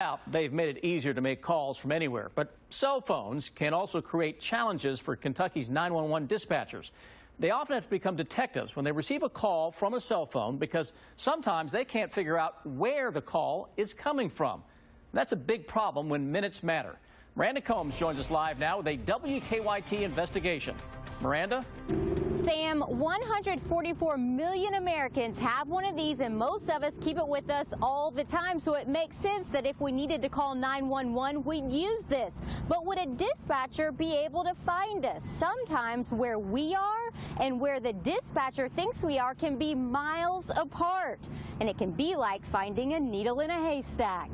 Out, they've made it easier to make calls from anywhere, but cell phones can also create challenges for Kentucky's 911 dispatchers. They often have to become detectives when they receive a call from a cell phone because sometimes they can't figure out where the call is coming from. That's a big problem when minutes matter. Miranda Combs joins us live now with a WKYT investigation. Miranda? Sam, 144 million Americans have one of these, and most of us keep it with us all the time, so it makes sense that if we needed to call 911, we'd use this. But would a dispatcher be able to find us? Sometimes where we are and where the dispatcher thinks we are can be miles apart, and it can be like finding a needle in a haystack.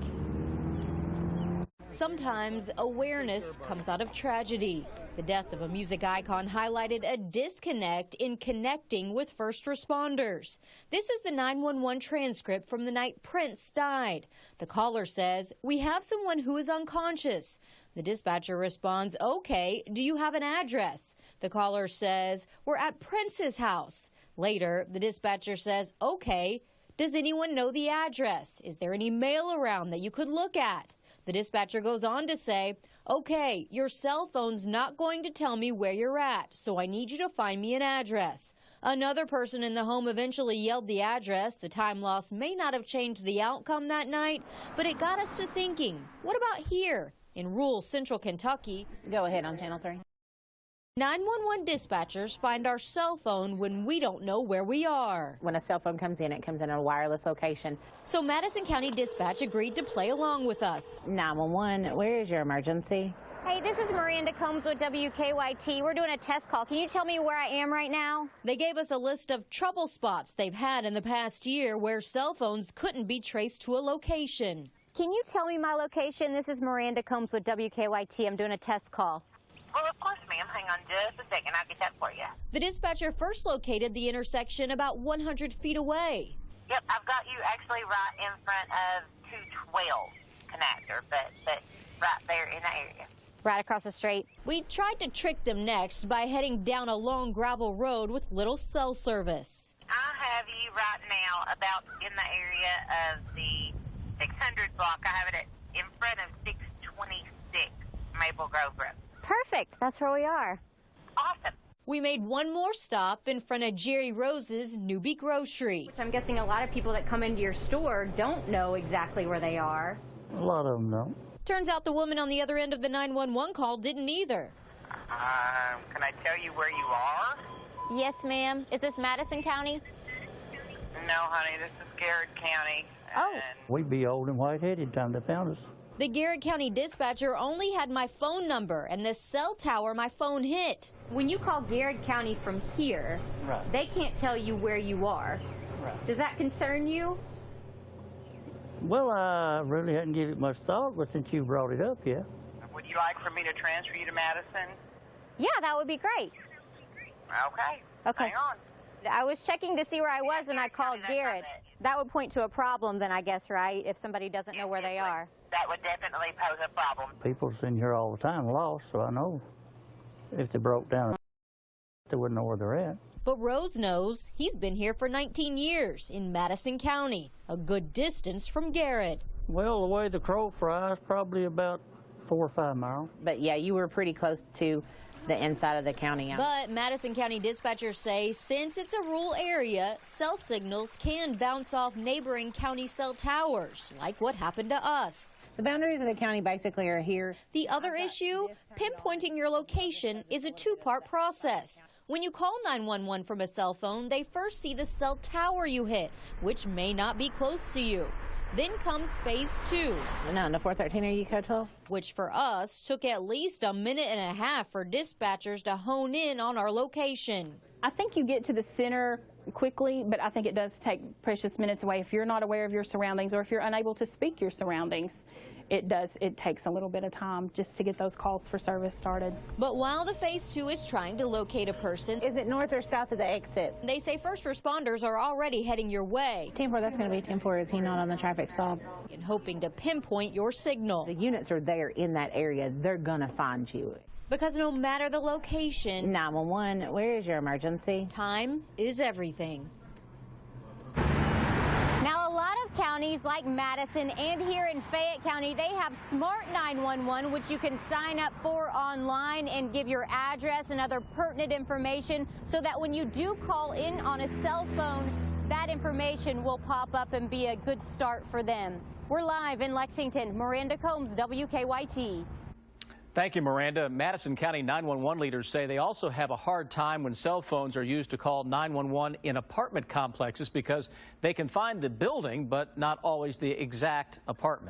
Sometimes awareness comes out of tragedy. The death of a music icon highlighted a disconnect in connecting with first responders. This is the 911 transcript from the night Prince died. The caller says, "We have someone who is unconscious." The dispatcher responds, "Okay, do you have an address?" The caller says, "We're at Prince's house." Later, the dispatcher says, "Okay, does anyone know the address? Is there any mail around that you could look at?" The dispatcher goes on to say, "Okay, your cell phone's not going to tell me where you're at, so I need you to find me an address." Another person in the home eventually yelled the address. The time lost may not have changed the outcome that night, but it got us to thinking, what about here in rural central Kentucky? Go ahead on Channel 3. 911 dispatchers find our cell phone when we don't know where we are. When a cell phone comes in, it comes in a wireless location. So Madison County Dispatch agreed to play along with us. 911, where is your emergency? Hey, this is Miranda Combs with WKYT. We're doing a test call. Can you tell me where I am right now? They gave us a list of trouble spots they've had in the past year where cell phones couldn't be traced to a location. Can you tell me my location? This is Miranda Combs with WKYT. I'm doing a test call. Well, of course, ma'am. Hang on just a second. I'll get that for you. The dispatcher first located the intersection about 100 feet away. Yep, I've got you actually right in front of 212 connector, but right there in the area. Right across the street. We tried to trick them next by heading down a long gravel road with little cell service. I have you right now about in the area of the 600 block. I have it in front of 626 Maple Grove Road. Perfect. That's where we are. Awesome. We made one more stop in front of Jerry Rose's Newbie Grocery. Which I'm guessing a lot of people that come into your store don't know exactly where they are. A lot of them don't. Turns out the woman on the other end of the 911 call didn't either. Can I tell you where you are? Yes, ma'am. Is this Madison County? No, honey. This is Garrett County. Oh. We'd be old and white-headed time they found us. The Garrett County dispatcher only had my phone number and the cell tower my phone hit. When you call Garrett County from here, Right. they can't tell you where you are. Right. Does that concern you? Well, I really hadn't given it much thought, but since you brought it up, yeah. Would you like for me to transfer you to Madison? Yeah, that would be great. Okay. Okay. Hang on. I was checking to see where I was and I called Garrett. That would point to a problem then, I guess, right? If somebody doesn't know where they are. That would definitely pose a problem. People's in here all the time lost, so I know if they broke down, they wouldn't know where they're at. But Rose knows. He's been here for 19 years in Madison County, a good distance from Garrett. Well, the way the crow flies, probably about 4 or 5 miles. But yeah, you were pretty close to the inside of the county. But Madison County dispatchers say since it's a rural area, cell signals can bounce off neighboring county cell towers, like what happened to us. The boundaries of the county basically are here. The other issue, pinpointing your location is a two-part process. When you call 911 from a cell phone, they first see the cell tower you hit, which may not be close to you. Then comes phase 2. No, the 413 are you code 12? Which for us took at least a minute and a half for dispatchers to hone in on our location. I think you get to the center quickly, but I think it does take precious minutes away if you're not aware of your surroundings or if you're unable to speak your surroundings. It takes a little bit of time just to get those calls for service started. But while the phase 2 is trying to locate a person, Is it north or south of the exit? they say first responders are already heading your way 10-4, that's going to be 10-4. Is he not on the traffic stop? and hoping to pinpoint your signal. The units are there in that area. They're going to find you. Because no matter the location, 911, where is your emergency? time is everything. Now, a lot of counties counties like Madison and here in Fayette County, they have Smart911, which you can sign up for online and give your address and other pertinent information so that when you do call in on a cell phone, that information will pop up and be a good start for them. We're live in Lexington. Miranda Combs, WKYT. Thank you, Miranda. Madison County 911 leaders say they also have a hard time when cell phones are used to call 911 in apartment complexes because they can find the building but not always the exact apartment.